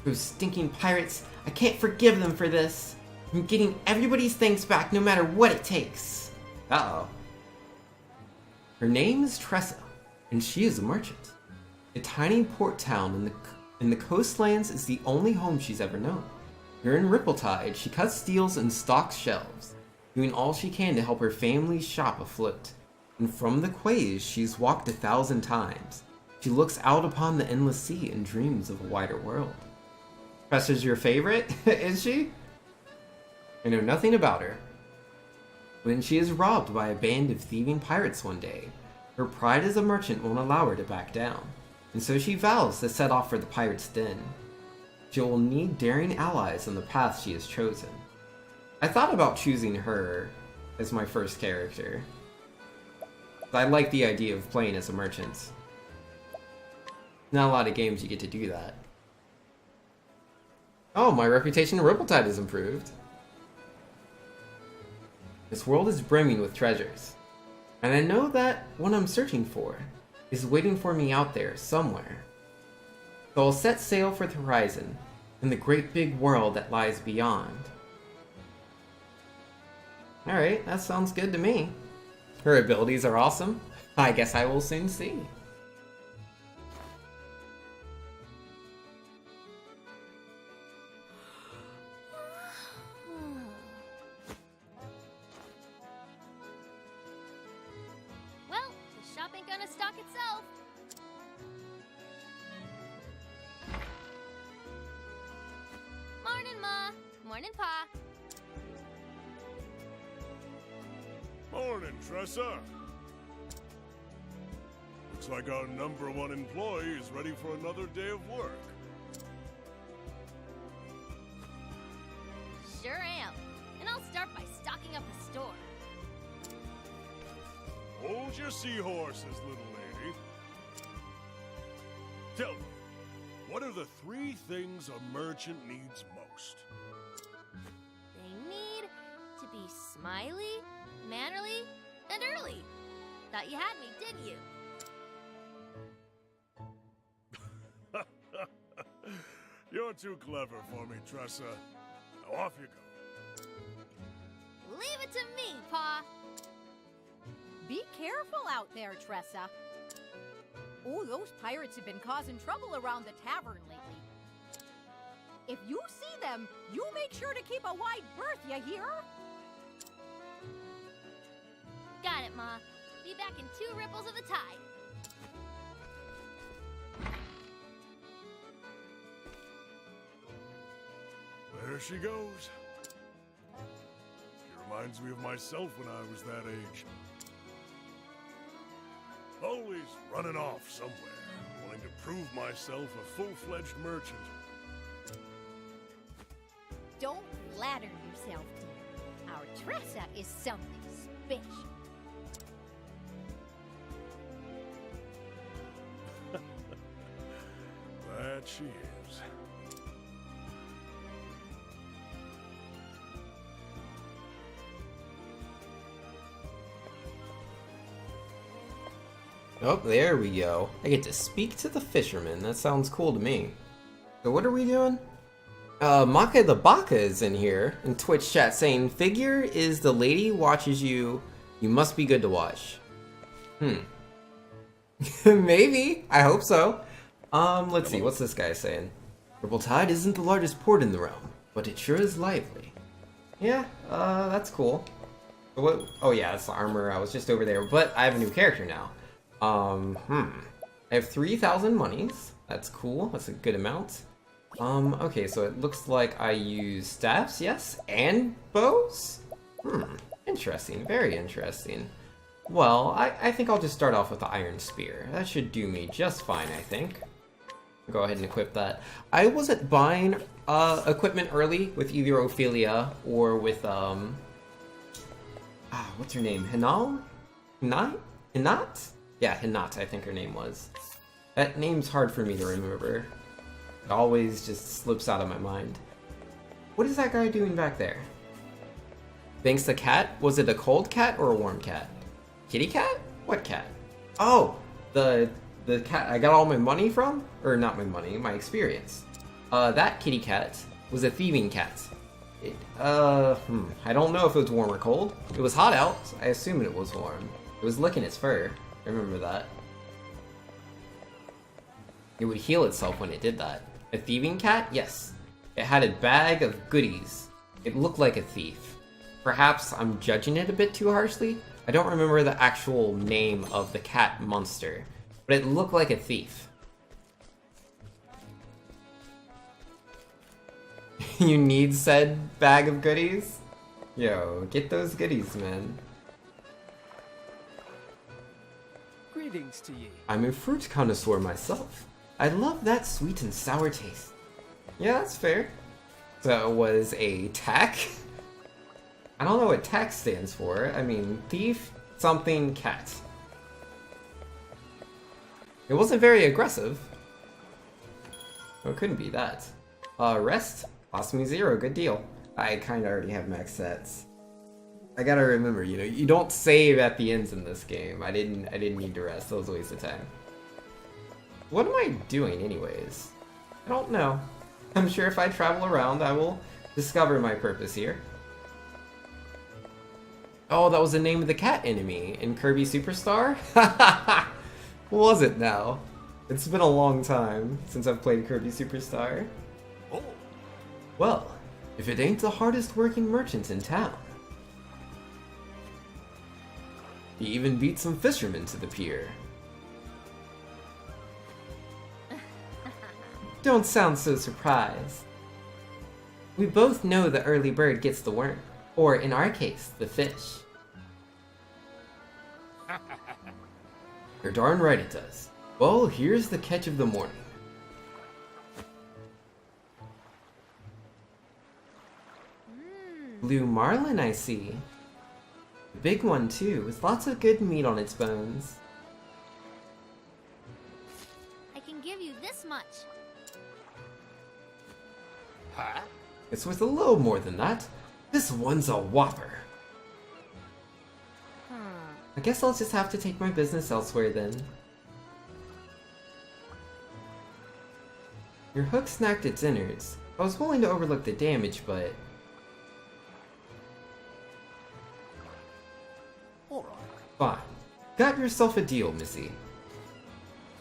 Those stinking pirates, I can't forgive them for this. I'm getting everybody's thanks back no matter what it takes. Uh-oh. Her name is Tressa, and she is a merchant. A tiny port town in the coastlands is the only home she's ever known. Here in Rippletide, she cuts steels and stocks shelves, doing all she can to help her family's shop afloat. And from the quays, she's walked 1,000 times. She looks out upon the endless sea and dreams of a wider world. Tressa's your favorite, is she? I know nothing about her. When she is robbed by a band of thieving pirates one day, her pride as a merchant won't allow her to back down, and so she vows to set off for the pirate's den. She will need daring allies on the path she has chosen. I thought about choosing her as my first character. I like the idea of playing as a merchant. Not a lot of games you get to do that. Oh, my reputation in Rippletide has improved. This world is brimming with treasures, and I know that what I'm searching for is waiting for me out there somewhere. So I'll set sail for the horizon and the great big world that lies beyond. Alright, that sounds good to me. Her abilities are awesome. I guess I will soon see. Well, the shop ain't gonna stock itself. Morning, Ma. Morning, Pa. Morning, Tressa. Looks like our #1 employee is ready for another day of work. Sure am. And I'll start by stocking up the store. Hold your seahorses, little lady. Tell me, what are the 3 things a merchant needs most? They need to be smiley, mannerly, and early. Thought you had me, didn't you? You're too clever for me, Tressa. Now off you go. Leave it to me, Pa. Be careful out there, Tressa. Oh, those pirates have been causing trouble around the tavern lately. If you see them, you make sure to keep a wide berth, you hear? Got it, Ma. Be back in 2 ripples of the tide. There she goes. She reminds me of myself when I was that age. Always running off somewhere, wanting to prove myself a full-fledged merchant. Don't flatter yourself, dear. Our Tressa is something special. That she is. Oh, there we go. I get to speak to the fisherman. That sounds cool to me. So what are we doing? Maka the Baka is in here in Twitch chat saying, "Figure is the lady watches you. You must be good to watch." Maybe. I hope so. Let's see. What's this guy saying? Rippletide isn't the largest port in the realm, but it sure is lively. Yeah, that's cool. What? Oh yeah, that's the armor. I was just over there, but I have a new character now. I have 3,000 monies. That's cool. That's a good amount. Okay, so it looks like I use staffs, yes, and bows? Interesting. Very interesting. Well, I think I'll just start off with the iron spear. That should do me just fine, I think. Go ahead and equip that. I wasn't buying equipment early with either Ophelia or with, what's her name? Hinal? Hinat? Yeah, Hinat, I think her name was. That name's hard for me to remember. It always just slips out of my mind. What is that guy doing back there? Thanks to cat? Was it a cold cat or a warm cat? Kitty cat? What cat? Oh, the cat I got all my money from? Or not my money, my experience. That kitty cat was a thieving cat. I don't know if it was warm or cold. It was hot out, so I assume it was warm. It was licking its fur. I remember that. It would heal itself when it did that. A thieving cat? Yes. It had a bag of goodies. It looked like a thief. Perhaps I'm judging it a bit too harshly? I don't remember the actual name of the cat monster, but it looked like a thief. You need said bag of goodies? Yo, get those goodies, man. Greetings to ye. I'm a fruit connoisseur myself. I love that sweet and sour taste. Yeah, that's fair. So it was a tack? I don't know what tack stands for. I mean, thief, something, cat. It wasn't very aggressive. Well, it couldn't be that. Rest? Cost me 0, good deal. I kinda already have max sets. I gotta remember, you know, you don't save at the ends in this game. I didn't need to rest, that was a waste of time. What am I doing anyways? I don't know. I'm sure if I travel around, I will discover my purpose here. Oh, that was the name of the cat enemy in Kirby Superstar? What was it now? It's been a long time since I've played Kirby Superstar. Oh, Well, if it ain't the hardest working merchant in town. He even beat some fishermen to the pier. Don't sound so surprised. We both know the early bird gets the worm, or in our case, the fish. You're darn right it does. Well, here's the catch of the morning. Blue marlin, I see. A big one too, with lots of good meat on its bones. I can give you this much. huh? It's worth a little more than that. This one's a whopper. I guess I'll just have to take my business elsewhere then. Your hook snacked its innards. I was willing to overlook the damage, but... Alright. Fine. Got yourself a deal, Missy.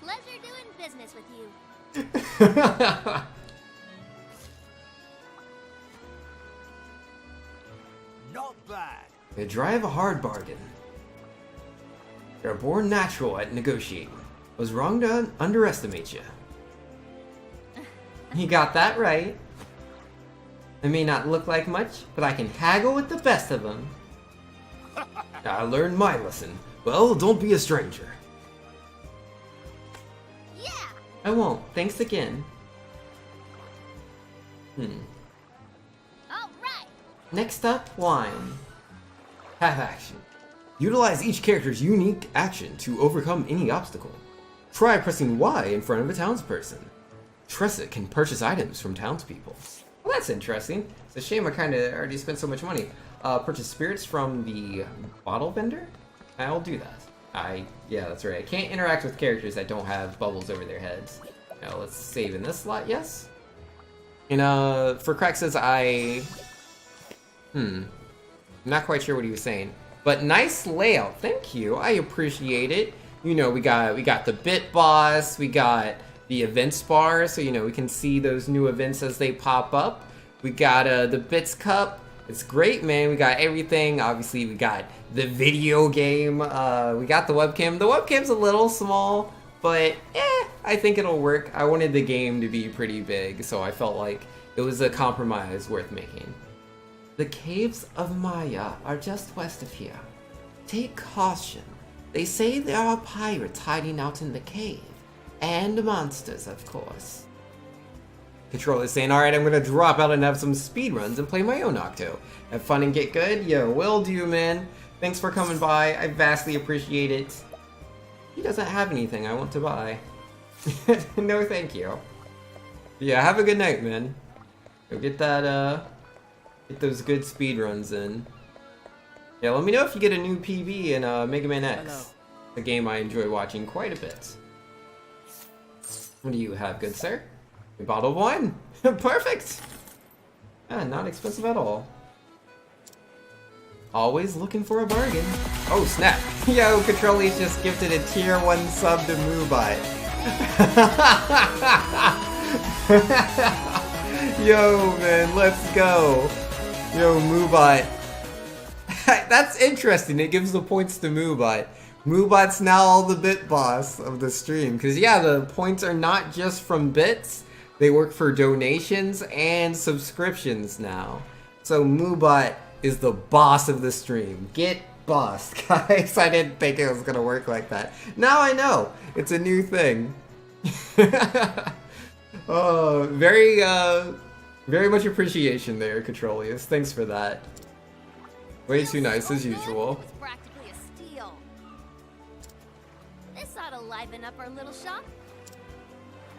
Pleasure doing business with you. Not bad. You drive a hard bargain. You're born natural at negotiating. Was wrong to underestimate you. You got that right. I may not look like much, but I can haggle with the best of them. I learned my lesson. Well, don't be a stranger. Yeah! I won't. Thanks again. Alright! Next up, wine. Have action. Utilize each character's unique action to overcome any obstacle. Try pressing Y in front of a townsperson. Tressa can purchase items from townspeople. Well, that's interesting. It's a shame I kind of already spent so much money. Purchase spirits from the bottle vendor? I'll do that. Yeah, that's right. I can't interact with characters that don't have bubbles over their heads. Now let's save in this slot, yes? And for Crack says I'm not quite sure what he was saying. But nice layout, thank you. I appreciate it. You know, we got the bit boss, we got the events bar, so you know we can see those new events as they pop up. We got the bits cup. It's great, man. We got everything. Obviously, we got the video game. We got the webcam. The webcam's a little small, but I think it'll work. I wanted the game to be pretty big, so I felt like it was a compromise worth making. The caves of Maya are just west of here. Take caution. They say there are pirates hiding out in the cave. And monsters, of course. Controller's saying, alright, I'm gonna drop out and have some speedruns and play my own Octo. Have fun and get good? Yo, will do, man. Thanks for coming by. I vastly appreciate it. He doesn't have anything I want to buy. No, thank you. Yeah, have a good night, man. Go get that, get those good speedruns in. Yeah, let me know if you get a new PB in Mega Man X. Hello. A game I enjoy watching quite a bit. What do you have, good sir? A bottle of wine. Perfect. Ah, not expensive at all. Always looking for a bargain. Oh, snap. Yo, Catroli's just gifted a tier 1 sub to Moobot. Yo, man, let's go. Yo, Moobot. That's interesting. It gives the points to Moobot. Moobot's now all the bit boss of the stream. Because, yeah, the points are not just from bits. They work for donations and subscriptions now. So Moobot is the boss of the stream. Get bossed, guys. I didn't think it was going to work like that. Now I know. It's a new thing. Oh, very much appreciation there, Catrolius. Thanks for that. Way too nice as usual. It's practically a steal. This ought to liven up our little shop.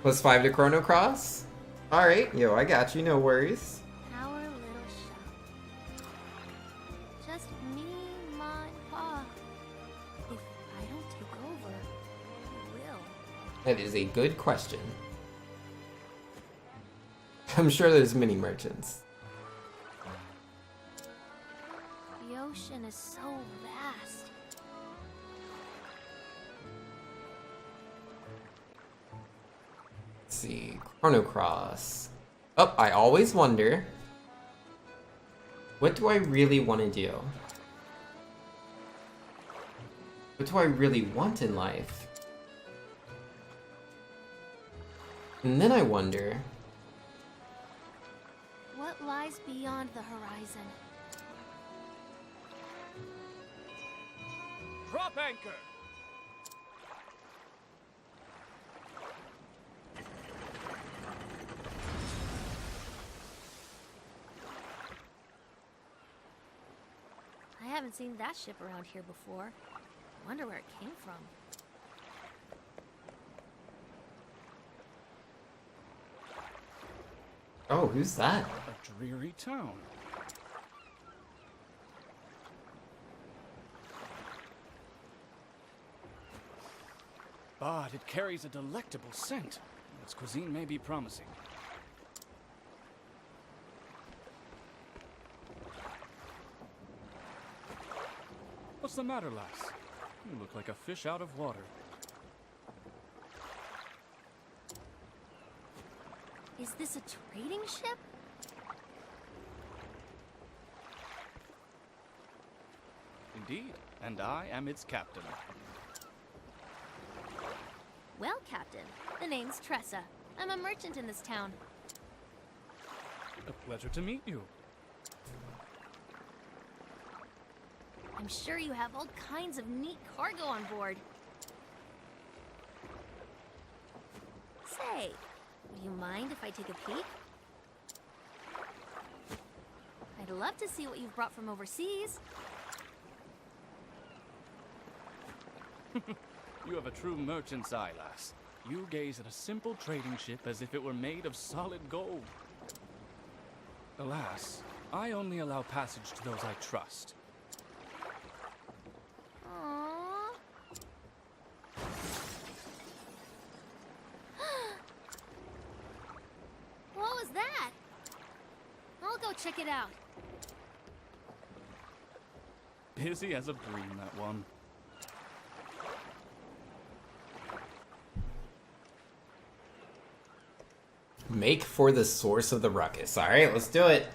+5 to Chrono Cross? Alright, yo, I got you, no worries. Our little shop. Just me, Ma, and Pa. If I don't take over, who will? That is a good question. I'm sure there's many merchants. The ocean is so vast. Let's see, Chrono Cross. Oh, I always wonder, what do I really want to do? What do I really want in life? And then I wonder, What lies beyond the horizon? Drop anchor! I haven't seen that ship around here before. Wonder where it came from. oh, who's that? A dreary town. But it carries a delectable scent. Its cuisine may be promising. What's the matter, lass? You look like a fish out of water. Is this a trading ship? Indeed, and I am its captain. Well, Captain, the name's Tressa. I'm a merchant in this town. A pleasure to meet you. I'm sure you have all kinds of neat cargo on board. Say, would you mind if I take a peek? I'd love to see what you've brought from overseas. You have a true merchant's eye, lass. You gaze at a simple trading ship as if it were made of solid gold. Alas, I only allow passage to those I trust. Aww. What was that? I'll go check it out. Busy as a dream, that one. Make for the source of the ruckus. Alright, let's do it.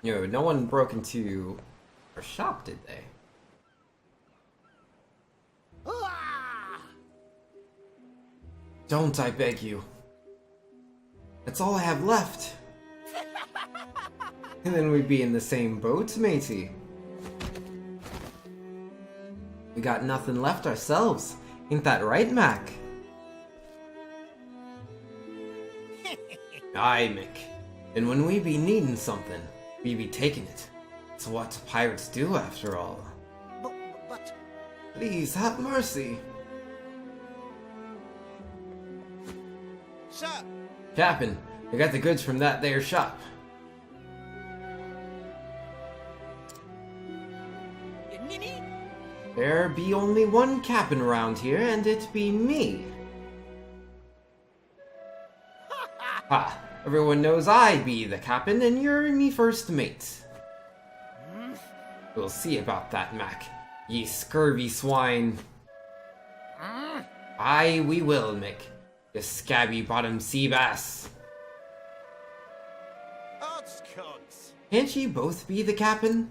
Yo, no one broke into our shop, did they? Don't, I beg you. That's all I have left. And then we'd be in the same boat, matey. We got nothing left ourselves. Ain't that right, Mac? Aye, Mick. And when we be needing something, we be taking it. It's what pirates do, after all. But... Please, have mercy. Sir! Captain, I got the goods from that there shop. There be only one captain round here, and it be me. Ha! Everyone knows I be the captain and you're me first mate. We'll see about that, Mac. Ye scurvy swine. Aye, we will, Mick. You scabby-bottom sea bass. Can't ye both be the captain?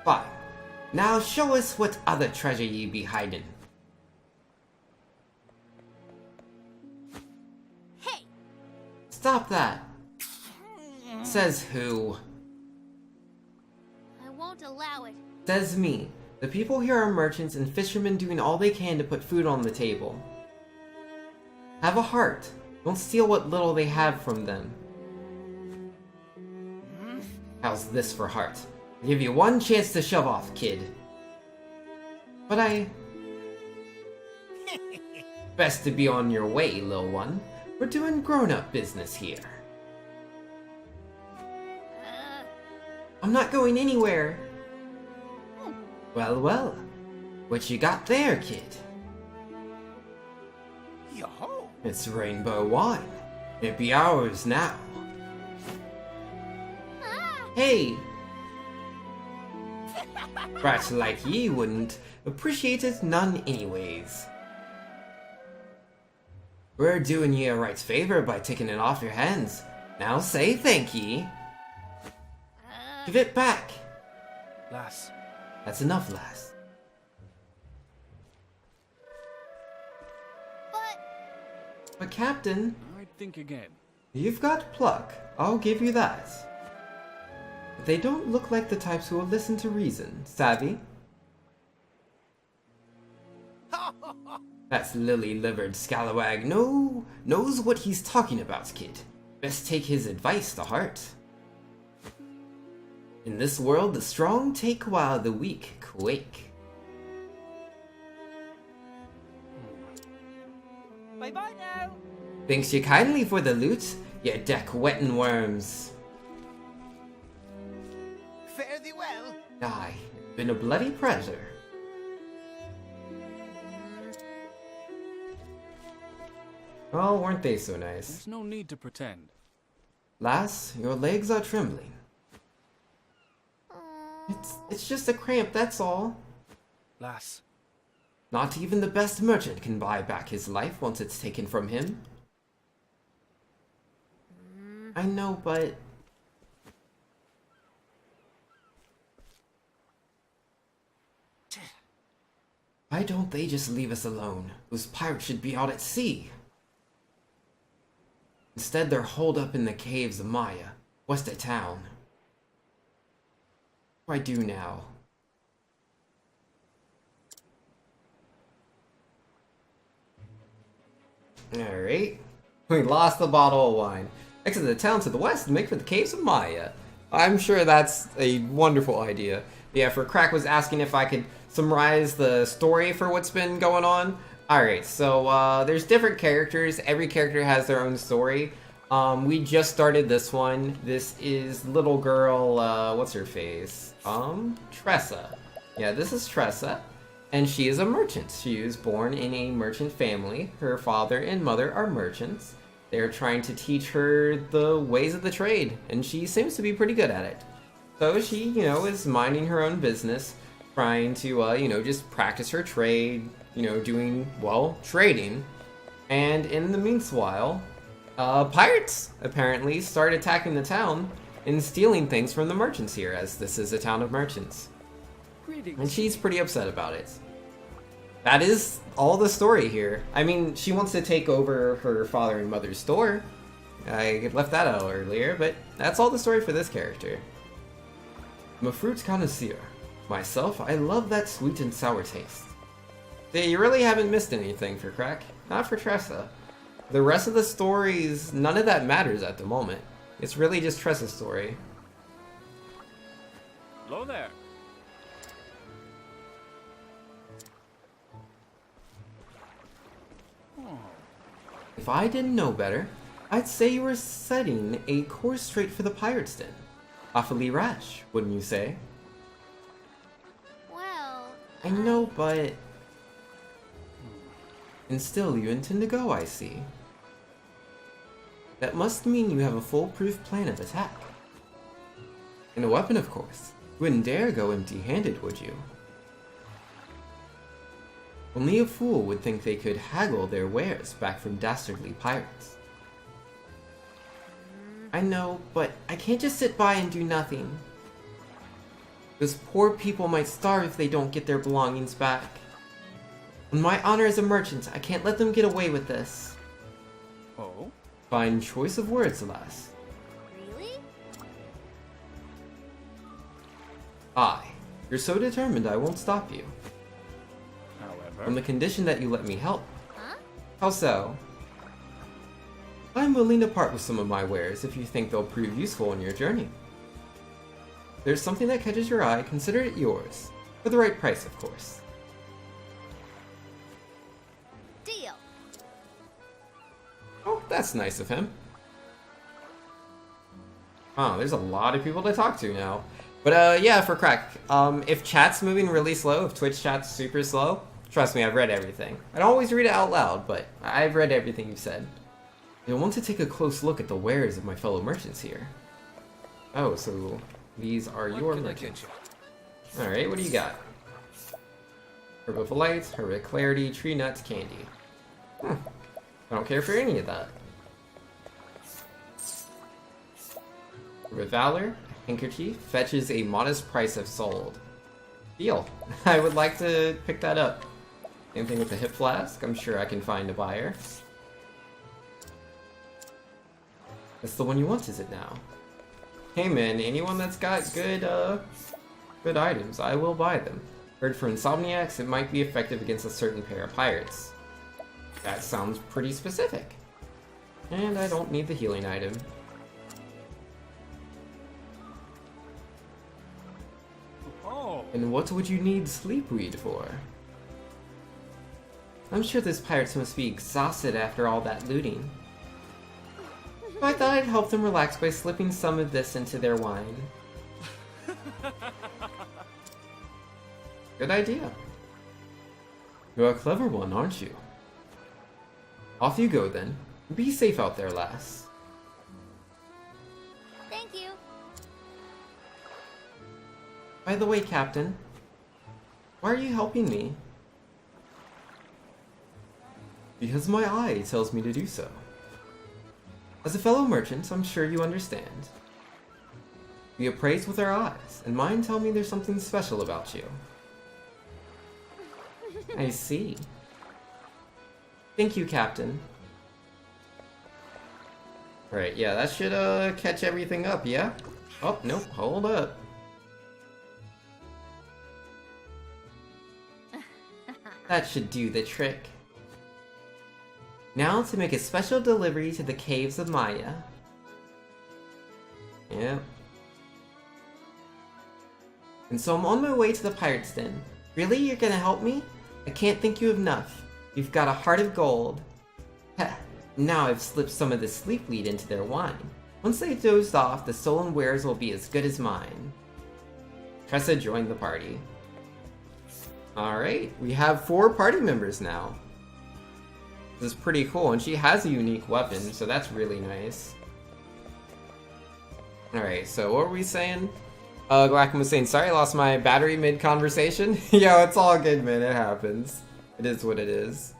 Fine. Now show us what other treasure ye be hiding. Hey! Stop that. Says who? I won't allow it. Says me. The people here are merchants and fishermen doing all they can to put food on the table. Have a heart. Don't steal what little they have from them. How's this for heart? I'll give you one chance to shove off, kid. But Best to be on your way, lil one. We're doing grown-up business here. I'm not going anywhere. Well, well. What you got there, kid? Yo-ho! It's rainbow wine. It be ours now. Hey! Brats like ye wouldn't appreciate it none anyways. We're doing ye a right favor by taking it off your hands. Now say thank ye. Give it back. Lass, That's enough, lass. But Captain, I'd think again. you've got pluck. I'll give you that. But they don't look like the types who will listen to reason. Savvy? That's lily-livered scalawag knows what he's talking about, kid. Best take his advice to heart. In this world, the strong take while the weak quake. Bye-bye now! Thanks you kindly for the loot, you deck-wetting worms. Fare thee well! Aye, it's been a bloody pleasure. Oh, weren't they so nice? There's no need to pretend. Lass, your legs are trembling. It's just a cramp, that's all. Lass, Not even the best merchant can buy back his life once it's taken from him. I know, but... why don't they just leave us alone? Those pirates should be out at sea. Instead, they're holed up in the caves of Maya, west of town. What do I do now? Alright. We lost the bottle of wine. Exit the town to the west and make for the caves of Maya. I'm sure that's a wonderful idea. Yeah, for Crack was asking if I could summarize the story for what's been going on. Alright, so there's different characters. Every character has their own story. We just started this one. This is little girl, what's her face? Tressa. Yeah, this is Tressa. And she is a merchant. She was born in a merchant family. Her father and mother are merchants. They're trying to teach her the ways of the trade, and she seems to be pretty good at it. So she, is minding her own business, trying to, just practice her trade, doing, trading. And in the meanwhile, pirates apparently start attacking the town and stealing things from the merchants here, as this is a town of merchants. And she's pretty upset about it. That is all the story here. I mean, she wants to take over her father and mother's store. I left that out earlier, but that's all the story for this character. I'm a fruit connoisseur. Myself, I love that sweet and sour taste. See, you really haven't missed anything for Crack. Not for Tressa. The rest of the stories, none of that matters at the moment. It's really just Tressa's story. hello there. If I didn't know better, I'd say you were setting a course straight for the Pirates' Den. Awfully rash, wouldn't you say? Well, I know, but... And still, you intend to go, I see. That must mean you have a foolproof plan of attack. And a weapon, of course. You wouldn't dare go empty-handed, would you? Only a fool would think they could haggle their wares back from dastardly pirates. I know, but I can't just sit by and do nothing. Those poor people might starve if they don't get their belongings back. On my honor as a merchant, I can't let them get away with this. Oh? Fine choice of words, alas. Really? You're so determined I won't stop you. However... On the condition that you let me help. Huh? How so? I'm willing to part with some of my wares if you think they'll prove useful on your journey. If there's something that catches your eye, consider it yours. For the right price, of course. Deal. Oh, that's nice of him. Oh, there's a lot of people to talk to now. But yeah, for crack, if chat's moving really slow, if Twitch chat's super slow, trust me, I've read everything. I don't always read it out loud, but I've read everything you've said. You'll want to take a close look at the wares of my fellow merchants here. Oh, so these are your merchants. Alright, what do you got? Herb of Light, Heroic Clarity, Tree Nuts, Candy. I don't care for any of that. Herb of Valor, Handkerchief, fetches a modest price if sold. Deal. I would like to pick that up. Same thing with the Hip Flask, I'm sure I can find a buyer. That's the one you want, is it now? Hey man, anyone that's got good items, I will buy them. Heard for Insomniacs, it might be effective against a certain pair of pirates. That sounds pretty specific. And I don't need the healing item. Oh! And what would you need Sleepweed for? I'm sure those pirates must be exhausted after all that looting. So I thought I'd help them relax by slipping some of this into their wine. Good idea. You're a clever one, aren't you? Off you go then. Be safe out there, lass. Thank you. By the way, Captain, why are you helping me? Because my eye tells me to do so. As a fellow merchant, I'm sure you understand. We appraise with our eyes, and mine tell me there's something special about you. I see. Thank you, Captain. Alright, yeah, that should catch everything up, yeah? Oh, nope, hold up. That should do the trick. Now to make a special delivery to the caves of Maya. Yep. And so I'm on my way to the pirate's den. Really? You're gonna help me? I can't thank you enough. You've got a heart of gold. Heh. Now I've slipped some of the sleepweed into their wine. Once they've dozed off, the stolen wares will be as good as mine. Tressa joined the party. Alright, we have 4 party members now. This is pretty cool, and she has a unique weapon, so that's really nice. Alright, so what were we saying? Glackham was saying, sorry I lost my battery mid-conversation. Yo, it's all good, man, it happens. It is what it is.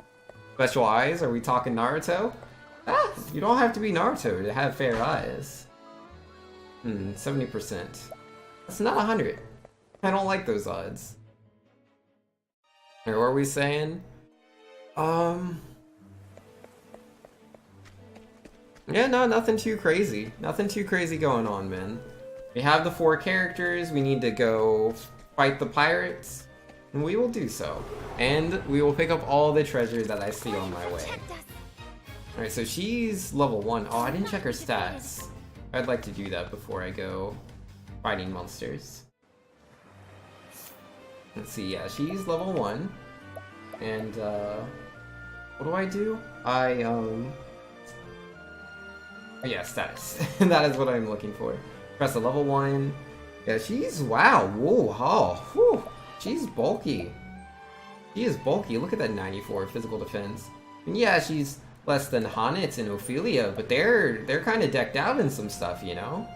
Special eyes, are we talking Naruto? Ah, you don't have to be Naruto to have fair eyes. 70%. That's not 100. I don't like those odds. Alright, what were we saying? Yeah, no, nothing too crazy. Nothing too crazy going on, man. We have the 4 characters, we need to go fight the pirates, and we will do so. And we will pick up all the treasure that I see on my way. Alright, so she's level 1. Oh, I didn't check her stats. I'd like to do that before I go fighting monsters. Let's see, yeah, she's level 1. And, what do? Oh yeah, status. That is what I'm looking for. Press a level 1. Yeah, she's, wow, whoa, oh, whew. She's bulky. She is bulky. Look at that 94 physical defense. And yeah, she's less than Honnet and Ophelia, but they're kind of decked out in some stuff, you know?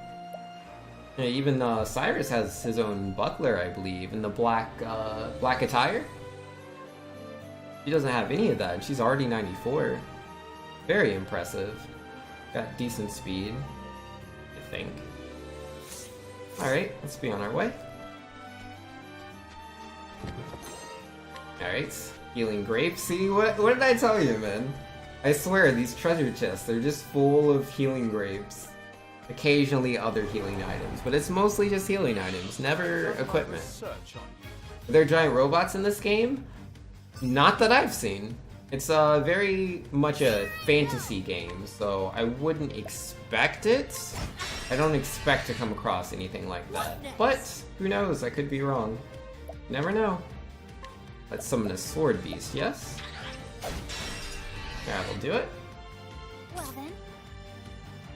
Yeah, even Cyrus has his own buckler, I believe, in the black attire. She doesn't have any of that, and she's already 94. Very impressive. Got decent speed, I think. Alright, let's be on our way. Alright, healing grapes. See, what did I tell you, man? I swear, these treasure chests, they're just full of healing grapes. Occasionally other healing items, but it's mostly just healing items, never equipment. Are there giant robots in this game? Not that I've seen. It's very much a fantasy game, so I wouldn't expect it. I don't expect to come across anything like that. But, who knows, I could be wrong. Never know. Let's summon a sword beast, yes? That'll do it. Well then.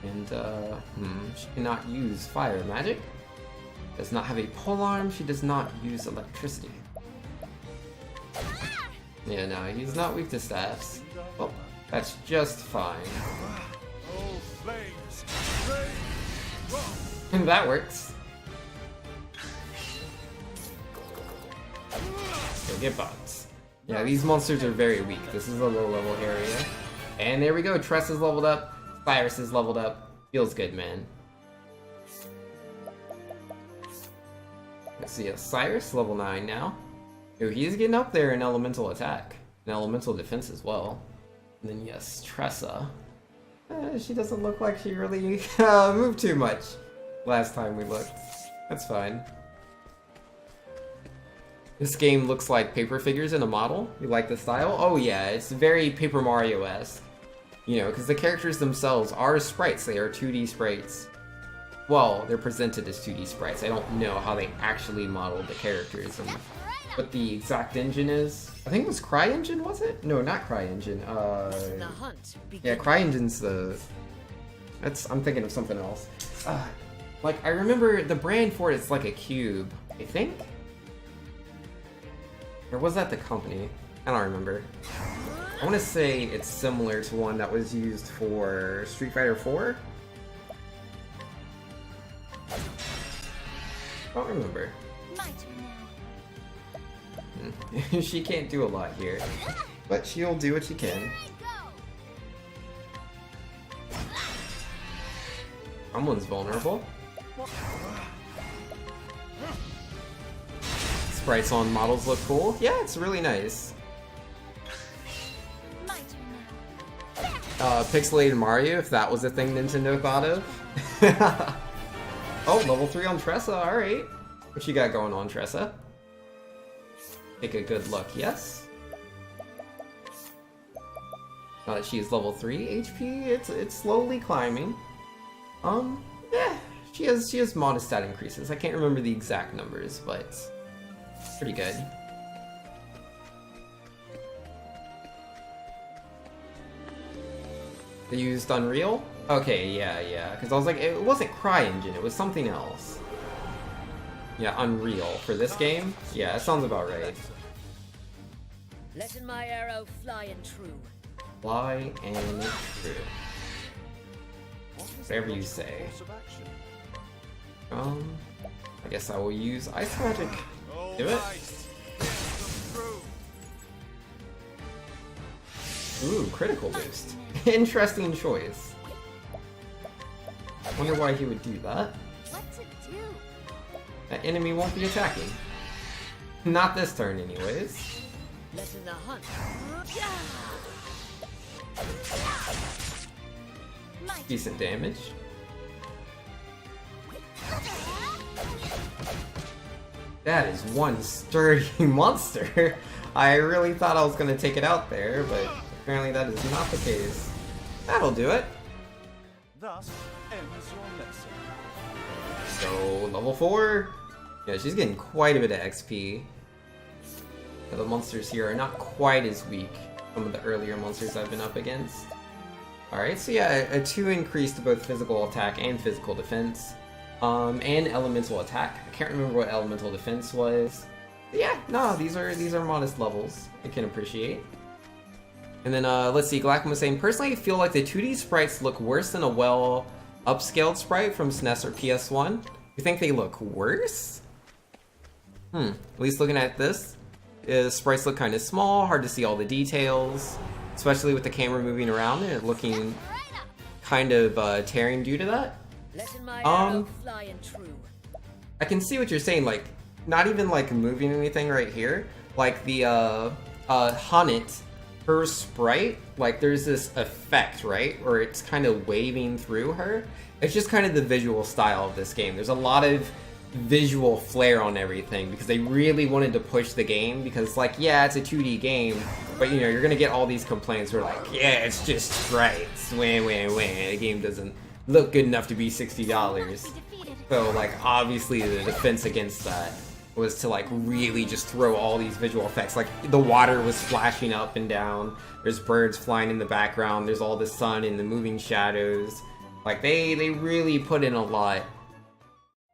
And, she cannot use fire magic. Does not have a polearm, she does not use electricity. Yeah, no, he's not weak to staffs. Well, that's just fine. Oh, flames! Flames! And that works. Go get bots. Yeah, these monsters are very weak. This is a low level area. And there we go, Tress is leveled up. Cyrus is leveled up. Feels good, man. Let's see, Cyrus, level 9 now. Ooh, he's getting up there in elemental attack. And elemental defense as well. And then yes, Tressa. She doesn't look like she really moved too much last time we looked. That's fine. This game looks like paper figures in a model. You like the style? Oh yeah, it's very Paper Mario-esque. You know, because the characters themselves are sprites. They are 2D sprites. Well, they're presented as 2D sprites. I don't know how they actually modeled the characters and what the exact engine is. I think it was CryEngine, was it? No, not CryEngine. Yeah, CryEngine's the... I'm thinking of something else. Like, I remember the brand for it's like a cube, I think? Or was that the company? I don't remember. I want to say it's similar to one that was used for Street Fighter 4? I don't remember. My turn now. She can't do a lot here, but she'll do what she can. Someone's vulnerable. Sprites on models look cool. Yeah, it's really nice. My turn now. Pixelated Mario, if that was a thing Nintendo thought of. Oh, level 3 on Tressa, alright. What you got going on, Tressa? Take a good look, yes? Now that she's level 3 HP, it's slowly climbing. Yeah, she has modest stat increases. I can't remember the exact numbers, but pretty good. They used Unreal? Okay, yeah, because I was like, it wasn't CryEngine, it was something else. Yeah, Unreal for this game? Yeah, that sounds about right. Letting my arrow fly and true. Fly and true. Whatever you say. I guess I will use Ice Magic. Do it. Ooh, critical boost. Interesting choice. Wonder why he would do that. What's it do? That enemy won't be attacking. Not this turn, anyways. Letting the hunt. Decent damage. That is one sturdy monster. I really thought I was going to take it out there, but apparently that is not the case. That'll do it. Thus ends your lesson. So, level 4. Yeah, she's getting quite a bit of XP. The monsters here are not quite as weak as some of the earlier monsters I've been up against. Alright, so yeah, a 2 increase to both physical attack and physical defense. And elemental attack. I can't remember what elemental defense was. But yeah, no, these are modest levels I can appreciate. And then let's see, Galactum was saying, personally I feel like the 2D sprites look worse than a well upscaled sprite from SNES or PS1. You think they look worse? At least looking at this, sprites look kind of small, hard to see all the details, especially with the camera moving around and it looking kind of tearing due to that. Letting my arrow fly and true. I can see what you're saying, like, not even like moving anything right here. Like the Haunit, her sprite, like there's this effect, right? Where it's kind of waving through her. It's just kind of the visual style of this game. There's a lot of visual flair on everything because they really wanted to push the game because, like, yeah, it's a 2D game, but you know, you're gonna get all these complaints where like, yeah, it's just sprites, wah, wah, wah. The game doesn't look good enough to be $60. So, like, obviously the defense against that was to, like, really just throw all these visual effects. Like, the water was flashing up and down, there's birds flying in the background, there's all the sun and the moving shadows. Like, they really put in a lot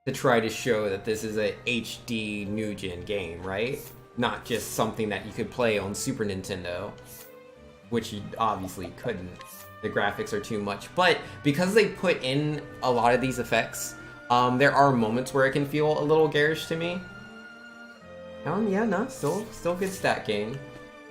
to try to show that this is a HD new-gen game, right? Not just something that you could play on Super Nintendo, which you obviously couldn't. The graphics are too much. But because they put in a lot of these effects, there are moments where it can feel a little garish to me. Yeah, no, still good stat game.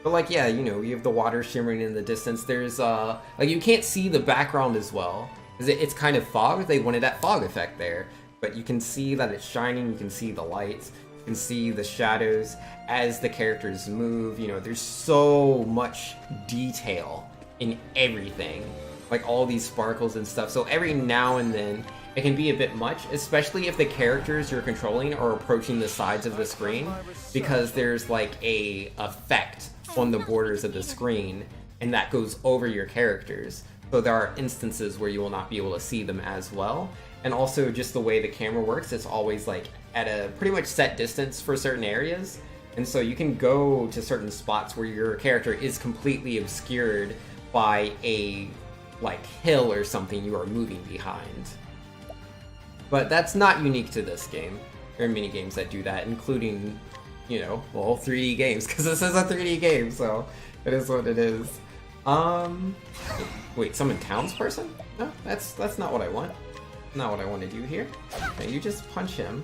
But like, yeah, you know, you have the water shimmering in the distance. There's, like, you can't see the background as well. It's kind of fog. They wanted that fog effect there. But you can see that it's shining, you can see the lights, you can see the shadows as the characters move. You know, there's so much detail in everything. Like all these sparkles and stuff. So every now and then, it can be a bit much, especially if the characters you're controlling are approaching the sides of the screen, because there's like a effect on the borders of the screen, and that goes over your characters. So there are instances where you will not be able to see them as well. And also just the way the camera works, it's always like at a pretty much set distance for certain areas. And so you can go to certain spots where your character is completely obscured by a like hill or something you are moving behind. But that's not unique to this game. There are many games that do that, including, you know, well, 3D games, because this is a 3D game, so it is what it is. Wait, summon townsperson? No, that's not what I want. Not what I want to do here. Okay, you just punch him,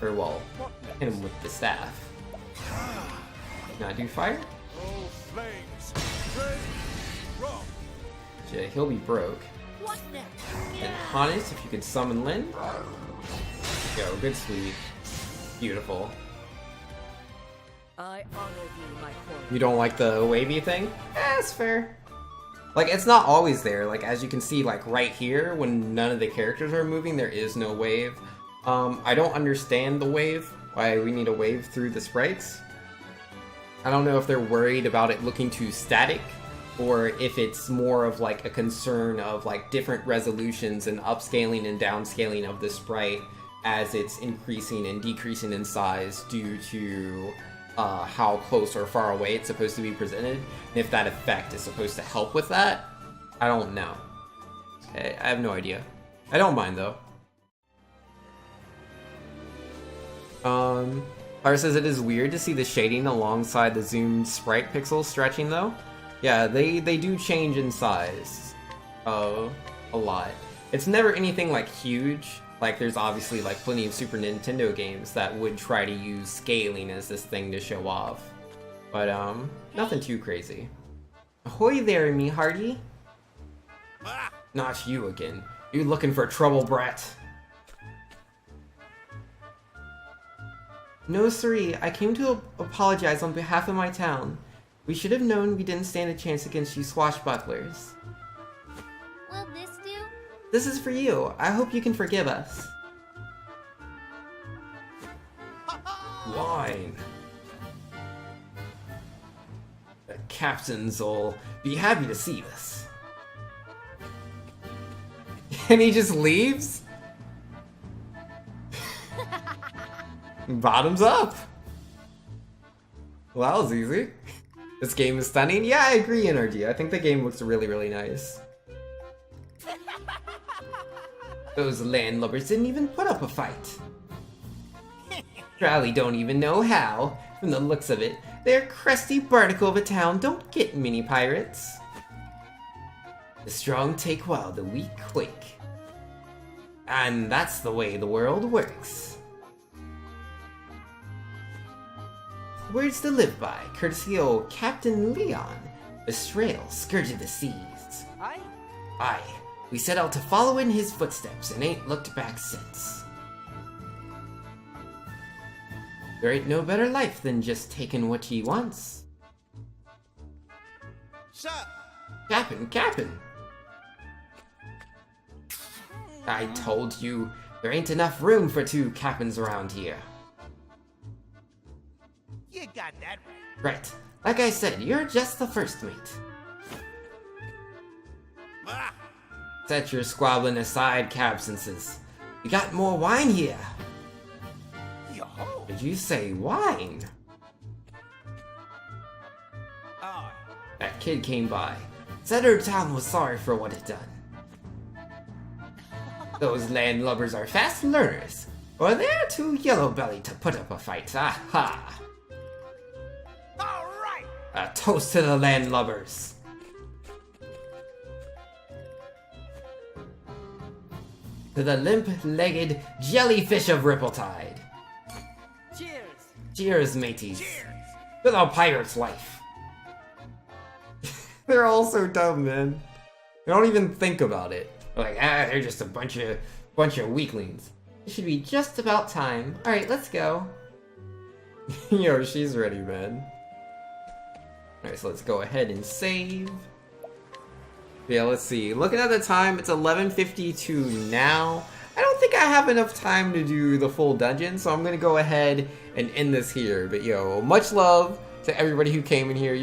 or well, hit him with the staff. Not do fire? Yeah, he'll be broke. And Hannes, if you could summon Lyn. Go, good sweep. Beautiful. I honor you, my queen. You don't like the wavy thing? That's fair. Like, it's not always there. Like, as you can see, like, right here, when none of the characters are moving, there is no wave. I don't understand the wave, why we need a wave through the sprites. I don't know if they're worried about it looking too static, or if it's more of, like, a concern of, like, different resolutions and upscaling and downscaling of the sprite as it's increasing and decreasing in size due to how close or far away it's supposed to be presented, and if that effect is supposed to help with that. I don't know. I have no idea. I don't mind though. Fire says it is weird to see the shading alongside the zoomed sprite pixels stretching though. Yeah, they do change in size. A lot. It's never anything like huge. Like, there's obviously, like, plenty of Super Nintendo games that would try to use scaling as this thing to show off. But, nothing too crazy. Ahoy there, me hearty. Not you again. You looking for trouble, brat. No, siree. I came to apologize on behalf of my town. We should have known we didn't stand a chance against you swashbucklers. Will this do? This is for you. I hope you can forgive us. Wine. The captains will be happy to see this. And he just leaves? Bottoms up. Well, that was easy. This game is stunning. Yeah, I agree, NRG. I think the game looks really, really nice. Those landlubbers didn't even put up a fight. Probably don't even know how. From the looks of it, their crusty barnacle of a town don't get many pirates. The strong take while the weak quake. And that's the way the world works. Words to live by, courtesy of Captain Leon, Estrail, scourge of the seas. Aye? Aye, we set out to follow in his footsteps and ain't looked back since. There ain't no better life than just taking what ye wants. Sir! Cap'n! I told you, there ain't enough room for 2 captains around here. You got that right. Right. Like I said, you're just the first mate. Ah! Set your squabbling aside, Cabsenses. We got more wine here. Yo-ho! Did you say wine? Aye. That kid came by. Said her town was sorry for what it done. Those landlubbers are fast learners, or they're too yellow-bellied to put up a fight. Aha! All right! A toast to the landlubbers. To the limp-legged jellyfish of Rippletide. Cheers! Cheers, mateys. Cheers! To the pirate's life. They're all so dumb, man. They don't even think about it. They're like, they're just a bunch of weaklings. It should be just about time. Alright, let's go. Yo, she's ready, man. Alright, so let's go ahead and save. Yeah, let's see. Looking at the time, it's 11:52 now. I don't think I have enough time to do the full dungeon, so I'm gonna go ahead and end this here. But yo, much love to everybody who came in here.